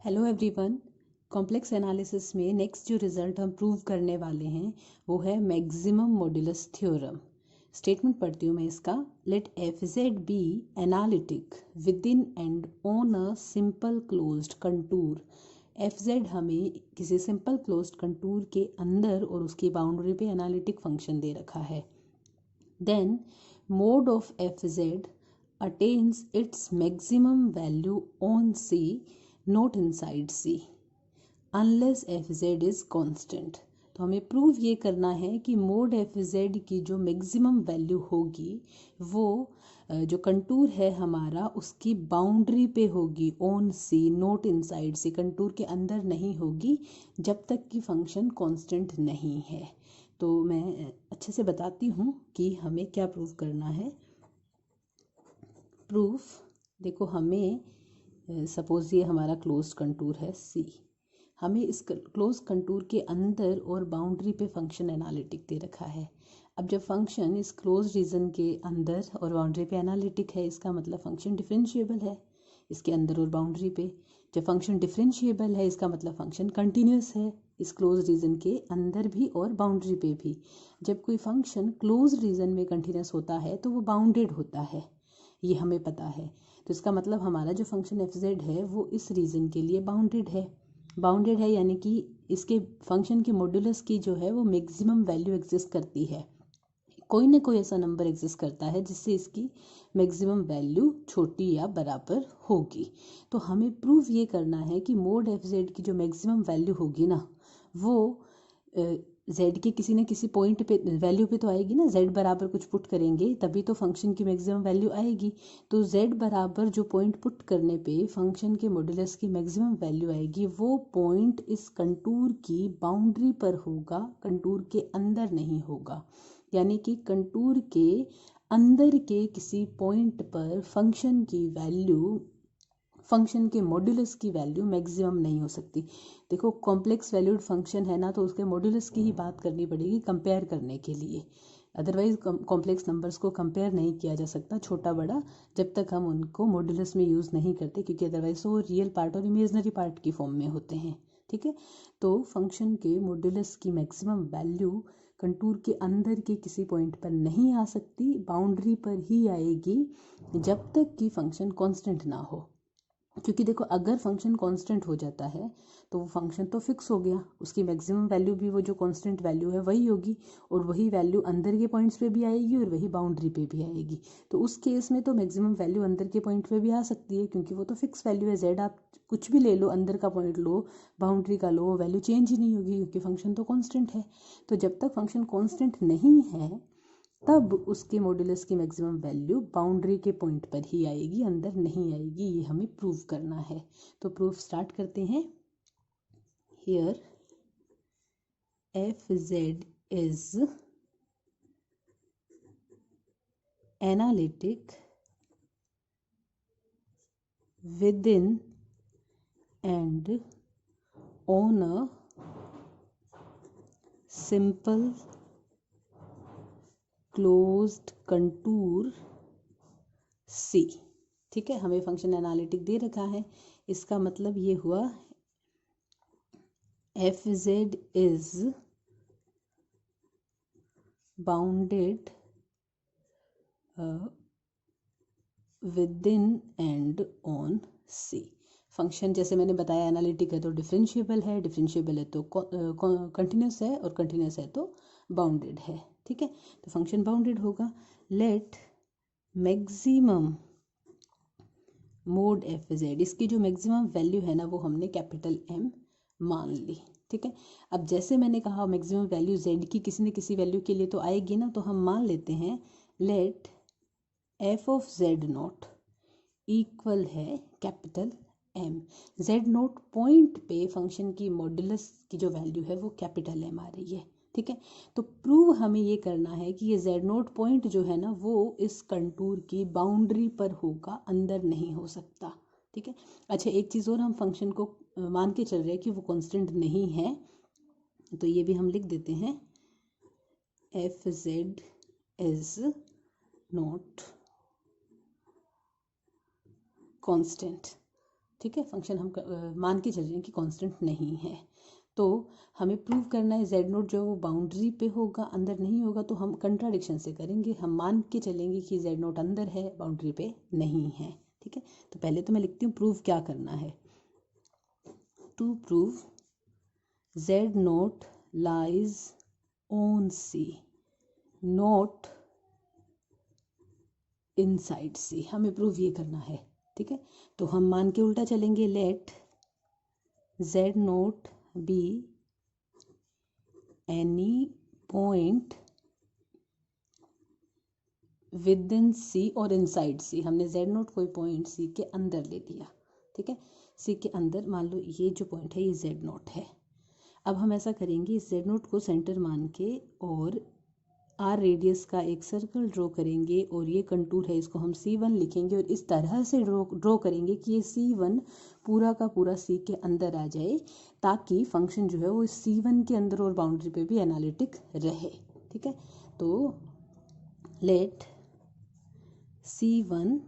Hello everyone. Complex analysis में next जो result हम प्रूव करने वाले हैं वो है मैक्सिमम मॉड्यूलस थ्योरम। स्टेटमेंट पढ़ती हूँ मैं इसका। Let F Z be analytic within and on a simple closed contour. F Z हमें किसी सिंपल क्लोज्ड कंटूर के अंदर और उसकी बाउंड्री पे एनालिटिक फंक्शन दे रखा है। Then mod of F Z attains its maximum value on C not inside C unless F Z is constant. तो हमें प्रूव ये करना है कि मोड एफ जेड की जो मैक्सिमम वैल्यू होगी वो जो कंटूर है हमारा उसकी बाउंड्री पे होगी, on C not inside C, contour के अंदर नहीं होगी जब तक कि फंक्शन कांस्टेंट नहीं है। तो मैं अच्छे से बताती हूँ कि हमें क्या प्रूव करना है। प्रूफ देखो, हमें सपोज ये हमारा क्लोज कंटूर है सी। हमें इस क्लोज कंटूर के अंदर और बाउंड्री पे फंक्शन एनालिटिक दे रखा है। अब जब फंक्शन इस क्लोज रीजन के अंदर और बाउंड्री पे एनालिटिक है, इसका मतलब फंक्शन डिफरेंशिएबल है इसके अंदर और बाउंड्री पे। जब फंक्शन डिफरेंशिएबल है इसका मतलब फंक्शन कंटिन्यूस है इस क्लोज रीजन के अंदर भी और बाउंड्री पे भी। जब कोई फंक्शन क्लोज रीजन में कंटिन्यूस होता है तो वो बाउंडेड होता है, ये हमें पता है। तो इसका मतलब हमारा जो फंक्शन एफ जेड है वो इस रीजन के लिए बाउंडेड है यानी कि इसके फंक्शन के मॉड्यूलस की जो है वो मैक्सिमम वैल्यू एग्जिस्ट करती है। कोई ना कोई ऐसा नंबर एग्जिस्ट करता है जिससे इसकी मैक्सिमम वैल्यू छोटी या बराबर होगी। तो हमें प्रूव ये करना है कि मोड एफ जेड की जो मैक्सिमम वैल्यू होगी ना वो जेड के किसी न किसी पॉइंट पे वैल्यू पे तो आएगी ना। जेड बराबर कुछ पुट करेंगे तभी तो फंक्शन की मैक्सिमम वैल्यू आएगी। तो जेड बराबर जो पॉइंट पुट करने पे फंक्शन के मॉड्यूलस की मैक्सिमम वैल्यू आएगी, वो पॉइंट इस कंटूर की बाउंड्री पर होगा, कंटूर के अंदर नहीं होगा। यानी कि कंटूर के अंदर के किसी पॉइंट पर फंक्शन की वैल्यू, फंक्शन के मॉड्यूलस की वैल्यू मैक्सिमम नहीं हो सकती। देखो, कॉम्प्लेक्स वैल्यूड फंक्शन है ना, तो उसके मॉड्यूलस की ही बात करनी पड़ेगी कंपेयर करने के लिए। अदरवाइज कॉम्प्लेक्स नंबर्स को कंपेयर नहीं किया जा सकता छोटा बड़ा, जब तक हम उनको मॉड्यूलस में यूज़ नहीं करते, क्योंकि अदरवाइज वो रियल पार्ट और इमेजनरी पार्ट की फॉर्म में होते हैं। ठीक है, तो फंक्शन के मॉड्यूलस की मैक्सिमम वैल्यू कंटूर के अंदर के किसी पॉइंट पर नहीं आ सकती, बाउंड्री पर ही आएगी जब तक कि फंक्शन कांस्टेंट ना हो। क्योंकि देखो, अगर फंक्शन कांस्टेंट हो जाता है तो वो फंक्शन तो फिक्स हो गया, उसकी मैक्सिमम वैल्यू भी वो जो कांस्टेंट वैल्यू है वही होगी, और वही वैल्यू अंदर के पॉइंट्स पे भी आएगी और वही बाउंड्री पे भी आएगी। तो उस केस में तो मैक्सिमम वैल्यू अंदर के पॉइंट पे भी आ सकती है, क्योंकि वो तो फिक्स वैल्यू है। जेड आप कुछ भी ले लो, अंदर का पॉइंट लो, बाउंड्री का लो, वैल्यू चेंज ही नहीं होगी क्योंकि फंक्शन तो कॉन्स्टेंट है। तो जब तक फंक्शन कॉन्स्टेंट नहीं है तब उसके मॉड्यूलस की मैक्सिमम वैल्यू बाउंड्री के पॉइंट पर ही आएगी, अंदर नहीं आएगी। ये हमें प्रूव करना है। तो प्रूफ स्टार्ट करते हैं। Here F Z is analytic within and on a simple closed contour C. ठीक है, हमें फंक्शन एनालिटिक दे रखा है, इसका मतलब ये हुआ F Z is bounded within and on C. Function जैसे मैंने बताया एनालिटिक है तो डिफरेंशिएबल है तो कंटिन्यूस है, और कंटिन्यूस है तो बाउंडेड है। ठीक है, तो फंक्शन बाउंडेड होगा। Let maximum mod F Z, इसकी जो मैक्सिमम वैल्यू है ना वो हमने कैपिटल एम मान ली। ठीक है, अब जैसे मैंने कहा मैक्सिमम वैल्यू जेड की किसी न किसी वैल्यू के लिए तो आएगी ना, तो हम मान लेते हैं let f of z not equal है capital M. Z naught point पे फंक्शन की मॉड्यूलस की जो वैल्यू है वो कैपिटल एम आ रही है। ठीक है, तो प्रूव हमें ये करना है कि ये जेड नोट पॉइंट जो है ना वो इस कंटूर की बाउंड्री पर होगा, अंदर नहीं हो सकता। ठीक है, अच्छा एक चीज़ और, हम फंक्शन को मान के चल रहे हैं कि वो कांस्टेंट नहीं है, तो ये भी हम लिख देते हैं F Z is not constant. ठीक है, फंक्शन हम मान के चल रहे हैं कि कांस्टेंट नहीं है। तो हमें प्रूव करना है जेड नोट जो है वो बाउंड्री पे होगा, अंदर नहीं होगा। तो हम कंट्राडिक्शन से करेंगे, हम मान के चलेंगे कि जेड नोट अंदर है, बाउंड्री पे नहीं है। ठीक है, तो पहले तो मैं लिखती हूँ प्रूव क्या करना है। To prove Z naught lies on C not inside C, हमें प्रूव ये करना है। ठीक है, तो हम मान के उल्टा चलेंगे, let z naught be any point within C और इनसाइड सी। हमने जेड नोट कोई पॉइंट सी के अंदर ले लिया। ठीक है, सी के अंदर मान लो ये जो पॉइंट है ये जेड नोट है। अब हम ऐसा करेंगे, इस जेड नोट को सेंटर मान के और आर रेडियस का एक सर्कल ड्रॉ करेंगे और ये कंटूर है, इसको हम C1 लिखेंगे और इस तरह से ड्रॉ करेंगे कि ये C1 पूरा का पूरा C के अंदर आ जाए, ताकि फंक्शन जो है वो C1 के अंदर और बाउंड्री पे भी एनालिटिक रहे। ठीक है, तो late C1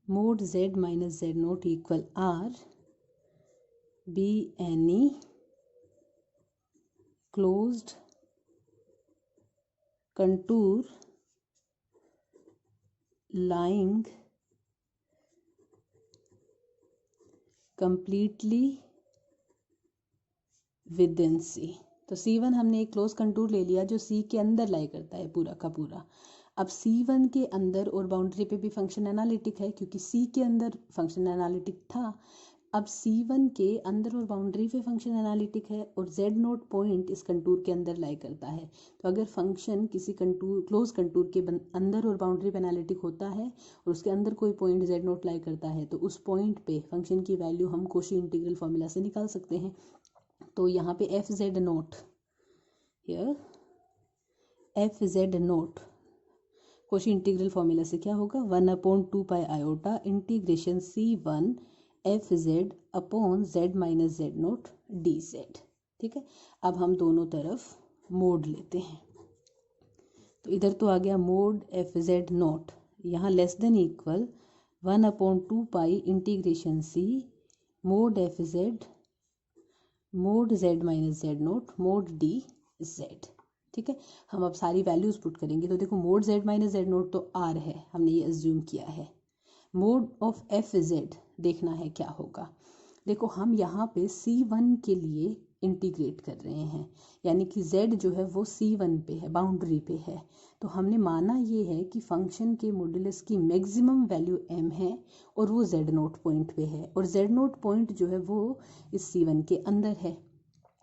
mod Z minus Z naught equal R be any closed contour lying completely within C। तो C1 हमने एक क्लोज कंटूर ले लिया जो C के अंदर लाई करता है पूरा का पूरा। अब C1 के अंदर और बाउंड्री पे भी फंक्शन एनालिटिक है, क्योंकि C के अंदर फंक्शन एनालिटिक था। अब C1 के अंदर और बाउंड्री पे फंक्शन एनालिटिक है और Z नोट पॉइंट इस कंटूर के अंदर लाई करता है। तो अगर फंक्शन किसी कंटूर क्लोज कंटूर के अंदर और बाउंड्री पे एनालिटिक होता है और उसके अंदर कोई पॉइंट Z नोट लाई करता है, तो उस पॉइंट पे फंक्शन की वैल्यू हम कोशी इंटीग्रल फॉर्मूला से निकाल सकते हैं। तो यहाँ पे F Z naught, here F Z naught Cauchy integral formula से क्या होगा, 1/2 pi iota integration C1 F Z upon Z minus Z naught D Z. ठीक है, अब हम दोनों तरफ मोड लेते हैं। तो इधर तो आ गया मोड एफ जेड नोट, यहाँ लेस देन इक्वल 1/2 पाई integration C mode F Z mode Z minus Z note mode D Z. ठीक है, हम अब सारी वैल्यूज पुट करेंगे। तो देखो mode Z minus Z note तो आर है, हमने ये अज्यूम किया है। मोड ऑफ एफ जेड देखना है क्या होगा। देखो हम यहाँ पे C1 के लिए इंटीग्रेट कर रहे हैं, यानी कि Z जो है वो C1 पे है, बाउंड्री पे है। तो हमने माना ये है कि फंक्शन के मॉड्यूलस की मैक्सिमम वैल्यू m है और वो Z नोट पॉइंट पे है, और Z नोट पॉइंट जो है वो इस C1 के अंदर है।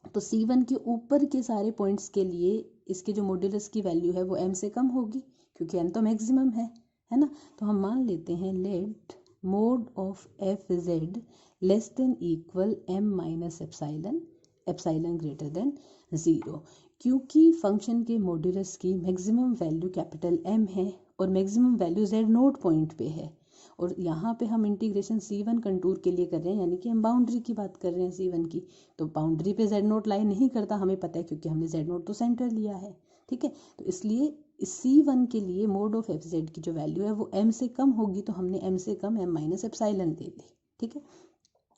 तो C1 के ऊपर के सारे पॉइंट्स के लिए इसके जो मॉड्यूलस की वैल्यू है वो m से कम होगी, क्योंकि m तो मैक्सिमम है ना। तो हम मान लेते हैं let mod of F Z less than equal m minus epsilon, epsilon greater than 0, क्योंकि फंक्शन के मॉड्यूलस की मैक्सिमम वैल्यू कैपिटल M है और maximum value Z naught point पे है। और यहाँ पे हम इंटीग्रेशन C1 कंटूर के लिए कर रहे हैं, यानी कि हम बाउंड्री की बात कर रहे हैं C1 की। तो बाउंड्री पे Z नोट लाई नहीं करता, हमें पता है, क्योंकि हमने Z नोट तो सेंटर लिया है। ठीक है, तो इसलिए C1 के लिए मोड ऑफ एफ जेड की जो वैल्यू है वो M से कम होगी, तो हमने M से कम M माइनस एप्साइलन ले ली। ठीक है,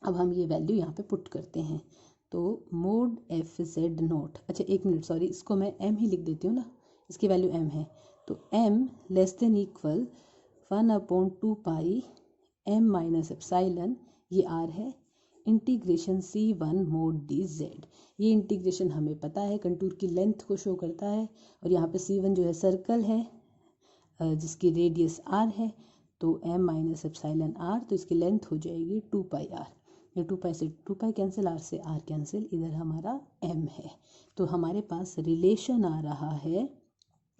अब हम ये वैल्यू यहाँ पे पुट करते हैं। तो मोड एफ जेड नोट, अच्छा एक मिनट सॉरी, इसको मैं M ही लिख देती हूँ ना, इसकी वैल्यू M है। तो M लेस देन इक्वल 1/2 पाई M माइनस एप्साइलन, ये R है, integration C1 mode D Z. ये इंटीग्रेशन हमें पता है कंटूर की लेंथ को शो करता है, और यहाँ पे C1 जो है सर्कल है जिसकी रेडियस R है। तो M माइनस एप्साइलन R, तो इसकी लेंथ हो जाएगी 2 पाई R। ये 2 पाई से 2 पाई कैंसिल, R से R कैंसिल, इधर हमारा M है। तो हमारे पास रिलेशन आ रहा है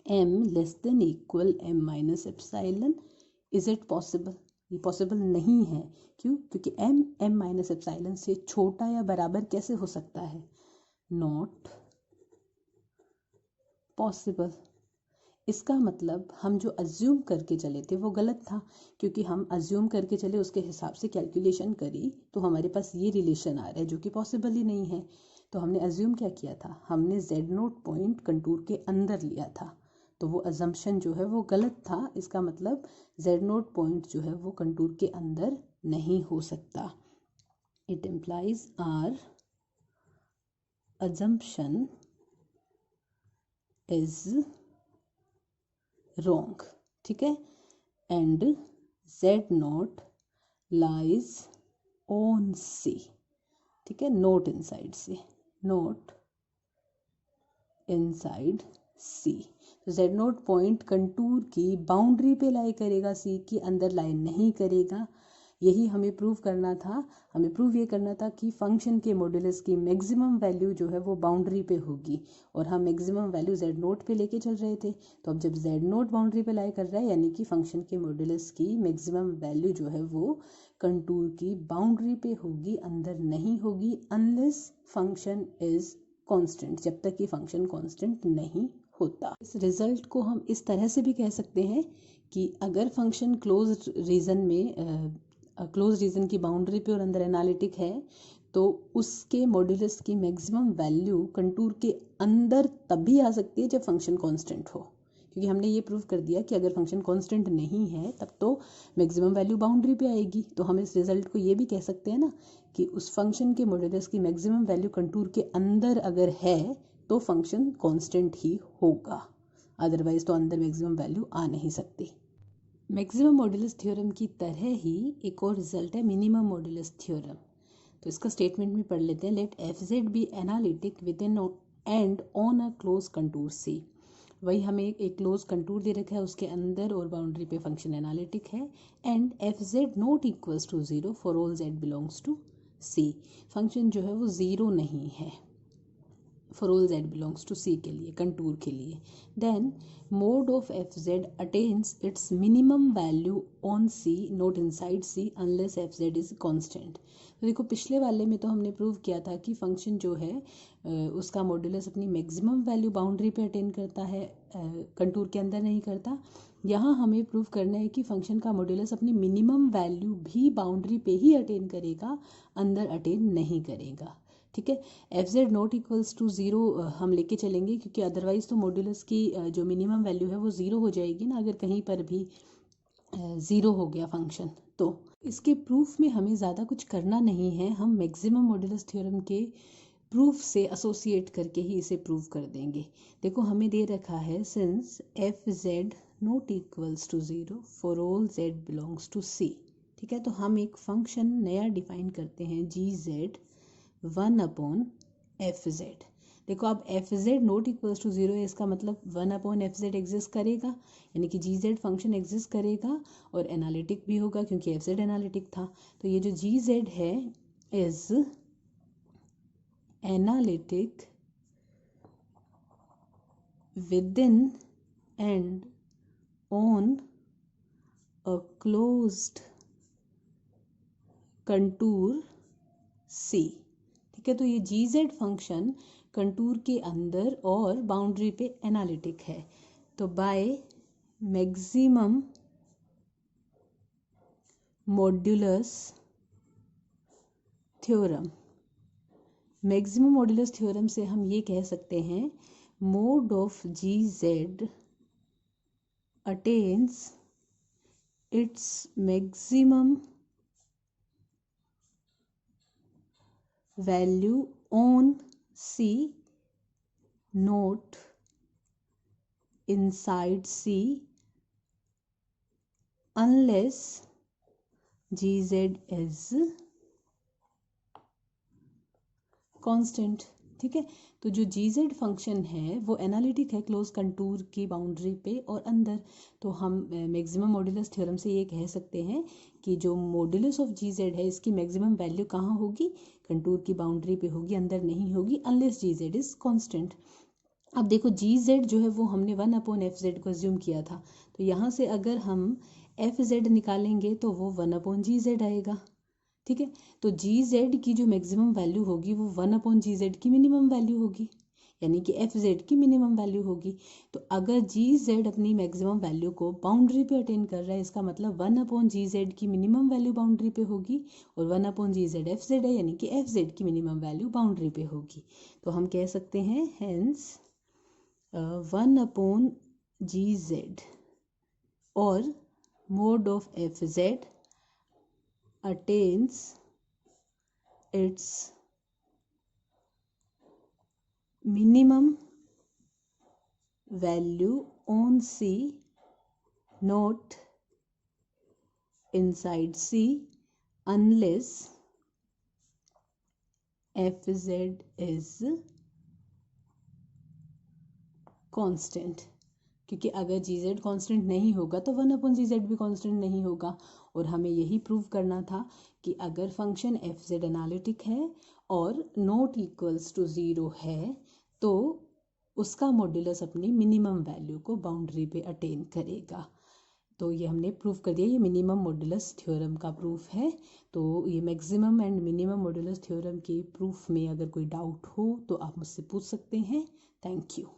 M less than equal M minus epsilon. Is it possible? ये पॉसिबल नहीं है। क्यों? क्योंकि M माइनस एप्साइलन से छोटा या बराबर कैसे हो सकता है? Not possible. इसका मतलब हम जो अज्यूम करके चले थे वो गलत था, क्योंकि हम अज्यूम करके चले, उसके हिसाब से कैलकुलेशन करी, तो हमारे पास ये रिलेशन आ रहा है जो कि पॉसिबल ही नहीं है। तो हमने अज्यूम क्या किया था, हमने जेड नोट पॉइंट कंटूर के अंदर लिया था, तो वो अजम्पशन जो है वो गलत था। इसका मतलब जेड नोट पॉइंट जो है वो कंटूर के अंदर नहीं हो सकता। It implies our assumption is wrong, ठीक है। And z naught lies on C, ठीक है, not inside C, not inside C। तो z नोट पॉइंट कंटूर की बाउंड्री पे लाई करेगा, C की अंदर लाई नहीं करेगा। यही हमें प्रूव करना था। हमें प्रूव ये करना था कि फंक्शन के मॉड्यूलस की मैक्सिमम वैल्यू जो है वो बाउंड्री पे होगी, और हम मैक्सिमम वैल्यू z नोट पे लेके चल रहे थे। तो अब जब z नोट बाउंड्री पे लाई कर रहा है, यानी कि फंक्शन के मॉड्यूलस की मैक्सिमम वैल्यू जो है वो कंटूर की बाउंड्री पे होगी, अंदर नहीं होगी, अनलेस फंक्शन इज कांस्टेंट, जब तक कि फंक्शन कांस्टेंट नहीं होता। इस रिजल्ट को हम इस तरह से भी कह सकते हैं कि अगर फंक्शन क्लोज रीजन में क्लोज रीजन की बाउंड्री पे और अंदर एनालिटिक है, तो उसके मॉड्यूलस की मैक्सिमम वैल्यू कंटूर के अंदर तभी आ सकती है जब फंक्शन कांस्टेंट हो, क्योंकि हमने ये प्रूव कर दिया कि अगर फंक्शन कांस्टेंट नहीं है तब तो मैक्सिमम वैल्यू बाउंड्री पे आएगी। तो हम इस रिजल्ट को ये भी कह सकते हैं ना कि उस फंक्शन के मॉड्यूलस की मैक्सिमम वैल्यू कंटूर के अंदर अगर है तो फंक्शन कांस्टेंट ही होगा, अदरवाइज तो अंदर मैक्सिमम वैल्यू आ नहीं सकती। मैक्सिमम मॉड्यूलस थ्योरम की तरह ही एक और रिजल्ट है मिनिमम मॉड्यूलस थ्योरम। तो इसका स्टेटमेंट भी पढ़ लेते हैं। Let F Z be analytic within and on a close contour C. वही हमें एक क्लोज कंटूर दे रखा है, उसके अंदर और बाउंड्री पे फंक्शन एनालिटिक है। And F Z not equals to zero for all Z belongs to C. Function जो है वो ज़ीरो नहीं है for all Z belongs to C के लिए, कंटूर के लिए। Then mod of F Z attains its minimum value on C not inside C unless F Z is constant. तो देखो पिछले वाले में तो हमने प्रूव किया था कि फंक्शन जो है उसका मॉड्यूलस अपनी मैक्सिमम वैल्यू बाउंड्री पे अटेन करता है, कंटूर के अंदर नहीं करता। यहाँ हमें प्रूव करना है कि फंक्शन का मॉड्यूलस अपनी मिनिमम वैल्यू भी बाउंड्री पे ही अटेन करेगा, अंदर अटेन नहीं करेगा, ठीक है। F Z not equals to zero हम लेके चलेंगे, क्योंकि अदरवाइज तो मॉड्यूलस की जो मिनिमम वैल्यू है वो ज़ीरो हो जाएगी ना, अगर कहीं पर भी ज़ीरो हो गया फंक्शन। तो इसके प्रूफ में हमें ज़्यादा कुछ करना नहीं है, हम मैक्सिमम मॉड्यूलस थ्योरम के प्रूफ से एसोसिएट करके ही इसे प्रूव कर देंगे। देखो हमें दे रखा है since F Z not equals to zero for all Z belongs to C, ठीक है। तो हम एक फंक्शन नया डिफाइन करते हैं G Z 1 upon F Z. देखो अब F Z not equals to zero है, इसका मतलब 1 अपॉन एफ जेड एग्जिस्ट करेगा, यानी कि जी जेड फंक्शन एग्जिस्ट करेगा और एनालिटिक भी होगा, क्योंकि एफ जेड एनालिटिक था। तो ये जो जी जेड है is analytic within and on a closed contour C, ठीक है। तो ये जी जेड फंक्शन कंटूर के अंदर और बाउंड्री पे एनालिटिक है। तो by maximum modulus theorem, maximum modulus theorem से हम ये कह सकते हैं mod of G Z attains its maximum value on C not inside C unless gz is constant, ठीक है। तो जो gz फंक्शन है वो एनालिटिक है क्लोज कंटूर की बाउंड्री पे और अंदर। तो हम मैक्सिमम मॉड्यूलस थ्योरम से ये कह सकते हैं कि जो मॉड्यूलस ऑफ gz है इसकी मैक्सिमम वैल्यू कहाँ होगी, कंटूर की बाउंड्री पे होगी, अंदर नहीं होगी, अनलेस gz इज कांस्टेंट। अब देखो जी जेड जो है वो हमने 1 अपॉन एफ जेड को अज्यूम किया था, तो यहाँ से अगर हम एफ जेड निकालेंगे तो वो 1 अपॉन जी जेड आएगा, ठीक है। तो जी जेड की जो मैक्सिमम वैल्यू होगी वो 1 अपॉन जी जेड की मिनिमम वैल्यू होगी, यानी कि एफ जेड की मिनिमम वैल्यू होगी। तो अगर जी जेड अपनी मैक्सिमम वैल्यू को बाउंड्री पे अटेन कर रहा है, इसका मतलब 1 अपॉन जी जेड की मिनिमम वैल्यू बाउंड्री पे होगी, और 1 अपॉन जी जेड एफ जेड है, यानी कि एफ जेड की मिनिमम वैल्यू बाउंड्री पे होगी। तो हम कह सकते हैं हेंस 1 अपॉन जी जेड और mode of F Z attains its minimum value on C, not inside C, unless fz is constant। क्योंकि अगर gz कांस्टेंट नहीं होगा तो 1/gz भी कांस्टेंट नहीं होगा। और हमें यही प्रूव करना था कि अगर फंक्शन fz एनालिटिक है और नॉट इक्वल्स टू 0 है तो उसका मॉड्यूलस अपनी मिनिमम वैल्यू को बाउंड्री पे अटेन करेगा। तो ये हमने प्रूव कर दिया। ये मिनिमम मॉड्यूलस थ्योरम का प्रूफ है। तो ये maximum and minimum modulus theorem के प्रूफ में अगर कोई डाउट हो तो आप मुझसे पूछ सकते हैं। Thank you.